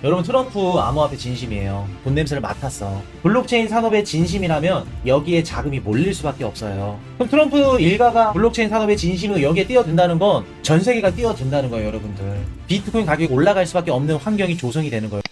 여러분 트럼프 암호화폐 진심이에요. 돈 냄새를 맡았어. 블록체인 산업의 진심이라면 여기에 자금이 몰릴 수밖에 없어요. 그럼 트럼프 일가가 블록체인 산업의 진심으로 여기에 뛰어든다는 건 전 세계가 뛰어든다는 거예요, 여러분들. 비트코인 가격이 올라갈 수밖에 없는 환경이 조성이 되는 거예요.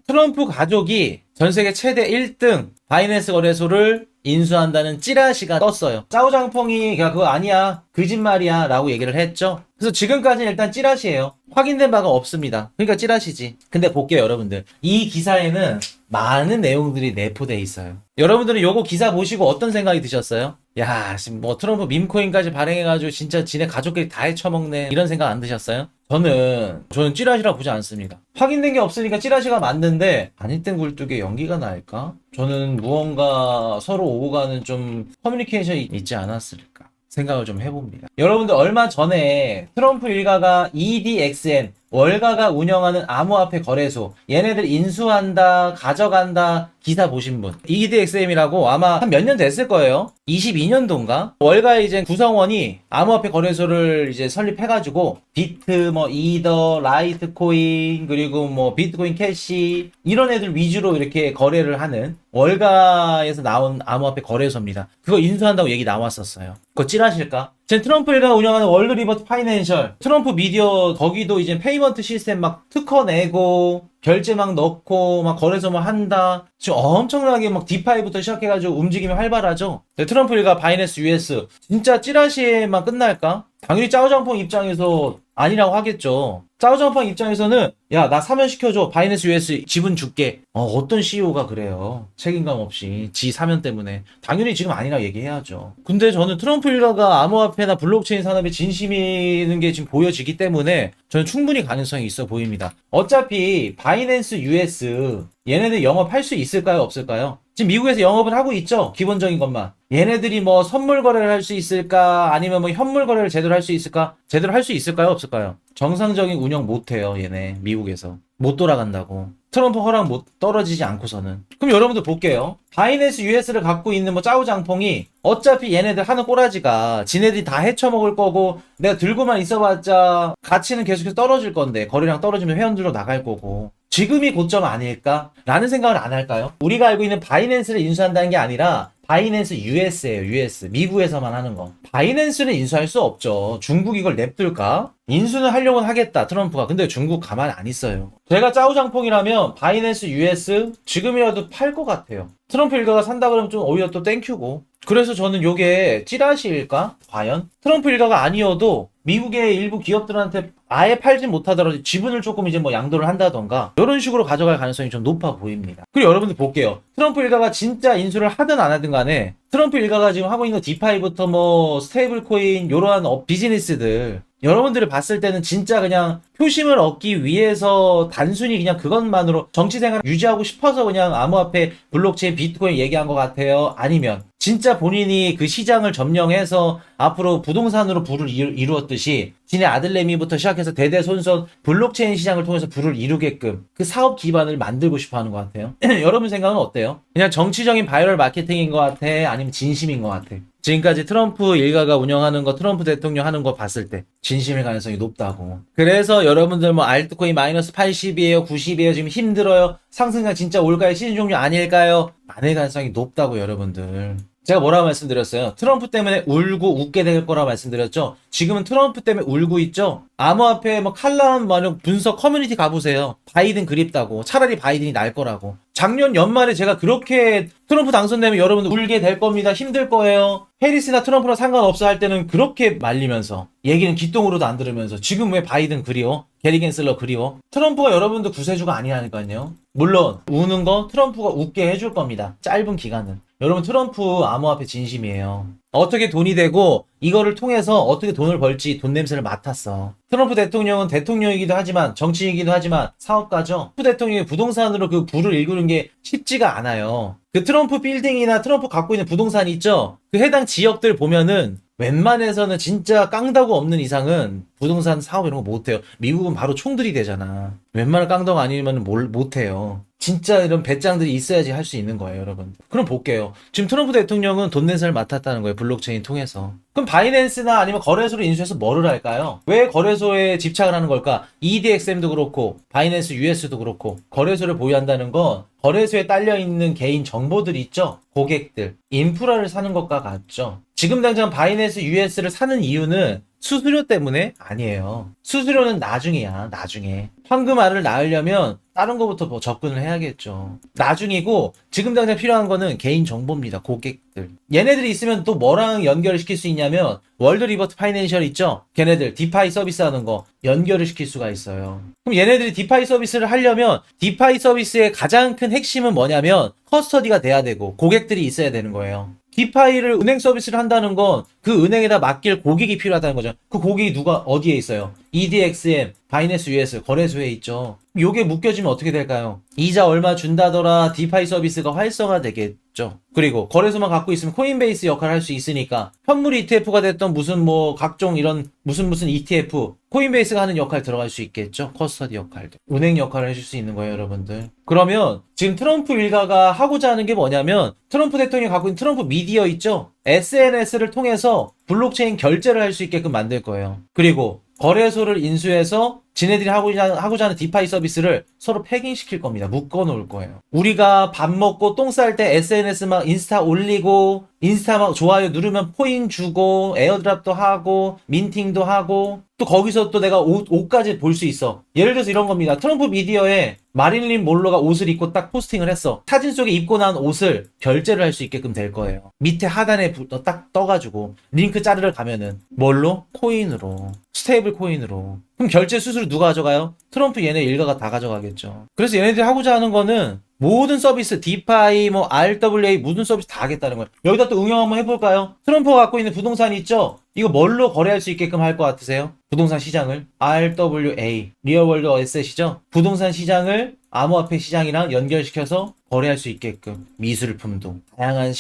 트럼프 가족이 전 세계 최대 1등 바이낸스 거래소를 인수한다는 찌라시가 떴어요. 짜오장펑이 그거 아니야, 거짓말이야 라고 얘기를 했죠. 그래서 지금까지는 일단 찌라시예요. 확인된 바가 없습니다. 그러니까 찌라시지. 근데 볼게요, 여러분들. 이 기사에는 많은 내용들이 내포되어 있어요. 여러분들은 요거 기사 보시고 어떤 생각이 드셨어요? 야, 지금 뭐 트럼프 밈코인까지 발행해가지고 진짜 지네 가족끼리 다 해쳐먹네, 이런 생각 안 드셨어요? 저는 찌라시라 보지 않습니다. 확인된 게 없으니까 찌라시가 맞는데 아닐 땐 굴뚝에 연기가 날까? 저는 무언가 서로 오고 가는 좀 커뮤니케이션이 있지 않았을까 생각을 좀 해봅니다. 여러분들 얼마 전에 트럼프 일가가 EDXN 월가가 운영하는 암호화폐 거래소, 얘네들 인수한다, 가져간다 기사 보신 분, EDXM이라고 아마 한 몇 년 됐을 거예요. 22년도인가? 월가의 이제 구성원이 암호화폐 거래소를 이제 설립해가지고 비트, 뭐 이더, 라이트코인, 그리고 뭐 비트코인 캐시 이런 애들 위주로 이렇게 거래를 하는 월가에서 나온 암호화폐 거래소입니다. 그거 인수한다고 얘기 나왔었어요. 그거 찌라실까? 제 트럼프 일가 운영하는 월드 리버트 파이낸셜, 트럼프 미디어, 거기도 이제 페이먼트 시스템 막 특허 내고 결제 막 넣고 막 거래소 막 한다. 지금 엄청나게 막 디파이부터 시작해가지고 움직임이 활발하죠. 트럼프 일가 바이낸스 US 진짜 찌라시에만 끝날까? 당연히 짜오장펑 입장에서 아니라고 하겠죠. 짜오장펑 입장에서는 야, 나 사면 시켜줘, 바이낸스 US 지분 줄게. 어떤 CEO가 그래요. 책임감 없이 지 사면 때문에. 당연히 지금 아니라고 얘기해야죠. 근데 저는 트럼프 일가가 암호화폐나 블록체인 산업의 진심인 게 지금 보여지기 때문에 저는 충분히 가능성이 있어 보입니다. 어차피 바이낸스 US 얘네들 영업할 수 있을까요, 없을까요? 지금 미국에서 영업을 하고 있죠, 기본적인 것만. 얘네들이 뭐 선물 거래를 할 수 있을까, 아니면 뭐 현물 거래를 제대로 할 수 있을까? 제대로 할 수 있을까요, 없을까요? 정상적인 운영 못해요, 얘네 미국에서. 못 돌아간다고. 트럼프 허락 못 떨어지지 않고서는. 그럼 여러분들 볼게요. 바이낸스 US를 갖고 있는 뭐 짜오장펑이 어차피 얘네들 하는 꼬라지가 지네들이 다 헤쳐먹을 거고, 내가 들고만 있어봤자 가치는 계속해서 떨어질 건데, 거래량 떨어지면 회원들로 나갈 거고, 지금이 고점 아닐까? 라는 생각을 안 할까요? 우리가 알고 있는 바이낸스를 인수한다는 게 아니라 바이낸스 US예요, US. 미국에서만 하는 거. 바이낸스는 인수할 수 없죠. 중국 이걸 냅둘까? 인수는 하려고는 하겠다, 트럼프가. 근데 중국 가만히 안 있어요. 제가 짜오장펑이라면 바이낸스 US 지금이라도 팔 것 같아요. 트럼프 일가가 산다 그러면 좀 오히려 또 땡큐고. 그래서 저는 요게 찌라시일까? 과연? 트럼프 일가가 아니어도 미국의 일부 기업들한테 아예 팔진 못하더라도 지분을 조금 이제 뭐 양도를 한다던가 이런 식으로 가져갈 가능성이 좀 높아 보입니다. 그리고 여러분들 볼게요. 트럼프 일가가 진짜 인수를 하든 안 하든 간에 트럼프 일가가 지금 하고 있는 디파이부터 뭐 스테이블 코인 이러한 비즈니스들, 여러분들이 봤을 때는 진짜 그냥 표심을 얻기 위해서 단순히 그냥 그것만으로 정치생활을 유지하고 싶어서 그냥 암호화폐, 블록체인, 비트코인 얘기한 것 같아요? 아니면 진짜 본인이 그 시장을 점령해서 앞으로 부동산으로 부를 이루었듯이 지네 아들내미부터 시작해서 대대손손 블록체인 시장을 통해서 부를 이루게끔 그 사업 기반을 만들고 싶어 하는 것 같아요? 여러분 생각은 어때요? 그냥 정치적인 바이럴 마케팅인 것 같아? 아니면 진심인 것 같아? 지금까지 트럼프 일가가 운영하는 거, 트럼프 대통령 하는 거 봤을 때 진심일 가능성이 높다고. 그래서 여러분들 뭐 알트코인 마이너스 80이에요, 90이에요, 지금 힘들어요, 상승장 진짜 올까요, 시즌 종료 아닐까요? 많을 가능성이 높다고, 여러분들. 제가 뭐라고 말씀드렸어요? 트럼프 때문에 울고 웃게 될 거라고 말씀드렸죠? 지금은 트럼프 때문에 울고 있죠? 암호화폐 뭐 칼럼 분석 커뮤니티 가보세요. 바이든 그립다고. 차라리 바이든이 날 거라고. 작년 연말에 제가 그렇게 트럼프 당선되면 여러분들 울게 될 겁니다, 힘들 거예요, 해리스나 트럼프랑 상관없어 할 때는 그렇게 말리면서 얘기는 귓등으로도 안 들으면서 지금 왜 바이든 그리워? 게리 겐슬러 그리워? 트럼프가 여러분들 구세주가 아니라니까요. 물론 우는 거 트럼프가 웃게 해줄 겁니다, 짧은 기간은. 여러분 트럼프 암호화폐 진심이에요. 어떻게 돈이 되고 이거를 통해서 어떻게 돈을 벌지 돈 냄새를 맡았어. 트럼프 대통령은 대통령이기도 하지만 정치인이기도 하지만 사업가죠. 트럼프 대통령이 부동산으로 그 부를 일구는 게 쉽지가 않아요. 그 트럼프 빌딩이나 트럼프 갖고 있는 부동산 있죠? 그 해당 지역들 보면은 웬만해서는 진짜 깡다구 없는 이상은 부동산 사업 이런 거 못해요. 미국은 바로 총들이 되잖아. 웬만한 깡다구 아니면 못해요. 진짜 이런 배짱들이 있어야지 할 수 있는 거예요, 여러분. 그럼 볼게요. 지금 트럼프 대통령은 돈 낸사를 맡았다는 거예요, 블록체인 통해서. 그럼 바이낸스나 아니면 거래소를 인수해서 뭐를 할까요? 왜 거래소에 집착을 하는 걸까? EDXM도 그렇고, 바이낸스 US도 그렇고, 거래소를 보유한다는 건 거래소에 딸려있는 개인 정보들이 있죠? 고객들, 인프라를 사는 것과 같죠? 지금 당장 바이낸스 US를 사는 이유는 수수료 때문에 아니에요. 수수료는 나중이야, 나중에. 황금알을 낳으려면 다른 거부터 뭐 접근을 해야겠죠. 나중이고, 지금 당장 필요한 거는 개인 정보입니다, 고객들. 얘네들이 있으면 또 뭐랑 연결을 시킬 수 있냐면, 월드 리버트 파이낸셜 있죠? 걔네들 디파이 서비스 하는 거 연결을 시킬 수가 있어요. 그럼 얘네들이 디파이 서비스를 하려면, 디파이 서비스의 가장 큰 핵심은 뭐냐면, 커스터디가 돼야 되고, 고객들이 있어야 되는 거예요. 디파이를 은행 서비스를 한다는 건 그 은행에다 맡길 고객이 필요하다는 거죠. 그 고객이 누가 어디에 있어요? EDXM, 바이낸스 US 거래소에 있죠. 요게 묶여지면 어떻게 될까요? 이자 얼마 준다더라 디파이 서비스가 활성화되겠죠. 그리고 거래소만 갖고 있으면 코인베이스 역할을 할 수 있으니까 현물 ETF가 됐던 무슨 뭐 각종 이런 무슨 ETF 코인베이스가 하는 역할 들어갈 수 있겠죠. 커스터디 역할도. 은행 역할을 해줄 수 있는 거예요, 여러분들. 그러면 지금 트럼프 일가가 하고자 하는 게 뭐냐면 트럼프 대통령이 갖고 있는 트럼프 미디어 있죠? SNS를 통해서 블록체인 결제를 할 수 있게끔 만들 거예요. 그리고 거래소를 인수해서 지네들이 하고자 하는 디파이 서비스를 서로 패깅시킬 겁니다. 묶어 놓을 거예요. 우리가 밥 먹고 똥 쌀 때 SNS 막 인스타 올리고 인스타 막 좋아요 누르면 포인 주고 에어드랍도 하고 민팅도 하고 또 거기서 또 내가 옷까지 볼 수 있어. 예를 들어서 이런 겁니다. 트럼프 미디어에 마릴린 몰로가 옷을 입고 딱 포스팅을 했어. 사진 속에 입고 난 옷을 결제를 할 수 있게끔 될 거예요. 밑에 하단에 딱 떠가지고 링크 자르러 가면은 뭘로? 코인으로. 스테이블 코인으로. 그럼 결제 수수료 누가 가져가요? 트럼프 얘네 일가가 다 가져가겠죠. 그래서 얘네들이 하고자 하는 거는 모든 서비스, 디파이, 뭐 RWA 모든 서비스 다 하겠다는 거예요. 여기다 또 응용 한번 해볼까요? 트럼프가 갖고 있는 부동산 있죠? 이거 뭘로 거래할 수 있게끔 할 것 같으세요? 부동산 시장을 RWA, 리얼월드 어셋이죠? 부동산 시장을 암호화폐 시장이랑 연결시켜서 거래할 수 있게끔 미술품도 다양한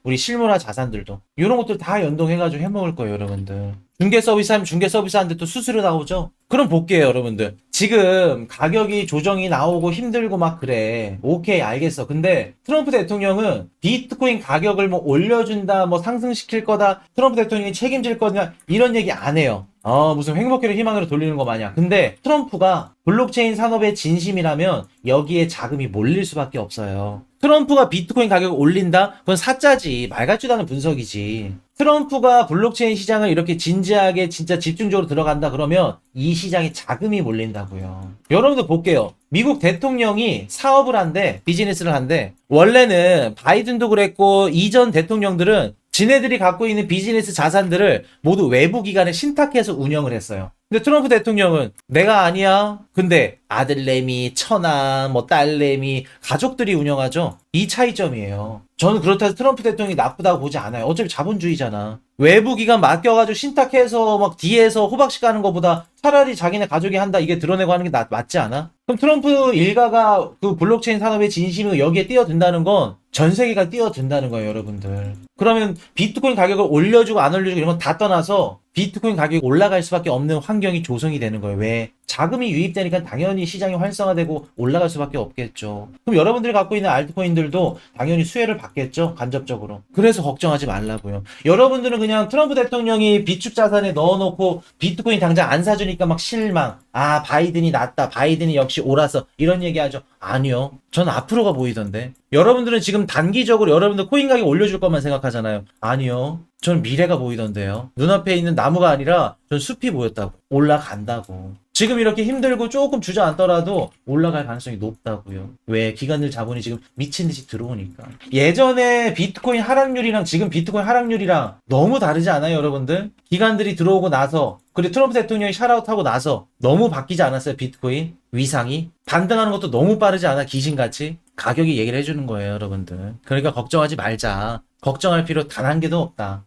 우리 실물화 자산들도 이런 것들 다 연동해가지고 해먹을 거예요, 여러분들. 중개 서비스 하면 중개 서비스 하는데 또 수수료 나오죠? 그럼 볼게요, 여러분들. 지금 가격이 조정이 나오고 힘들고 막 그래. 오케이, 알겠어. 근데 트럼프 대통령은 비트코인 가격을 뭐 올려준다, 뭐 상승시킬 거다, 트럼프 대통령이 책임질 거다, 이런 얘기 안 해요. 무슨 행복회를 희망으로 돌리는 거 마냥. 근데 트럼프가 블록체인 산업의 진심이라면 여기에 자금이 몰릴 수밖에 없어요. 트럼프가 비트코인 가격을 올린다? 그건 사짜지. 말 같지도 않은 분석이지. 트럼프가 블록체인 시장을 이렇게 진지하게 진짜 집중적으로 들어간다 그러면 이 시장에 자금이 몰린다고요. 여러분들 볼게요. 미국 대통령이 사업을 한대, 비즈니스를 한대. 원래는 바이든도 그랬고 이전 대통령들은 지네들이 갖고 있는 비즈니스 자산들을 모두 외부 기관에 신탁해서 운영을 했어요. 근데 트럼프 대통령은 내가 아니야. 근데 아들내미, 처남, 뭐 딸내미, 가족들이 운영하죠. 이 차이점이에요. 저는 그렇다고 트럼프 대통령이 나쁘다고 보지 않아요. 어차피 자본주의잖아. 외부 기관 맡겨가지고 신탁해서 막 뒤에서 호박씨 가는 것보다 차라리 자기네 가족이 한다 이게 드러내고 하는 게 맞지 않아? 그럼 트럼프 일가가 그 블록체인 산업의 진심으로 여기에 뛰어든다는 건 전 세계가 뛰어든다는 거예요, 여러분들. 그러면 비트코인 가격을 올려주고 안 올려주고 이런 건 다 떠나서 비트코인 가격이 올라갈 수밖에 없는 환경이 조성이 되는 거예요. 왜? 자금이 유입되니까 당연히 시장이 활성화되고 올라갈 수밖에 없겠죠. 그럼 여러분들이 갖고 있는 알트코인들도 당연히 수혜를 받겠죠, 간접적으로. 그래서 걱정하지 말라고요. 여러분들은 그냥 트럼프 대통령이 비축 자산에 넣어놓고 비트코인 당장 안 사주니까 막 실망. 아, 바이든이 낫다. 바이든이 역시 옳았어. 이런 얘기하죠. 아니요. 전 앞으로가 보이던데. 여러분들은 지금 단기적으로 여러분들 코인 가격 올려줄 것만 생각하잖아요. 아니요. 전 미래가 보이던데요. 눈앞에 있는 나무가 아니라 전 숲이 보였다고. 올라간다고. 지금 이렇게 힘들고 조금 주저앉더라도 올라갈 가능성이 높다고요. 왜? 기관들 자본이 지금 미친듯이 들어오니까. 예전에 비트코인 하락률이랑 지금 비트코인 하락률이랑 너무 다르지 않아요, 여러분들? 기관들이 들어오고 나서 그리고 트럼프 대통령이 샷아웃하고 나서 너무 바뀌지 않았어요, 비트코인? 위상이? 반등하는 것도 너무 빠르지 않아, 귀신같이? 가격이 얘기를 해주는 거예요, 여러분들. 그러니까 걱정하지 말자. 걱정할 필요 단 한 개도 없다.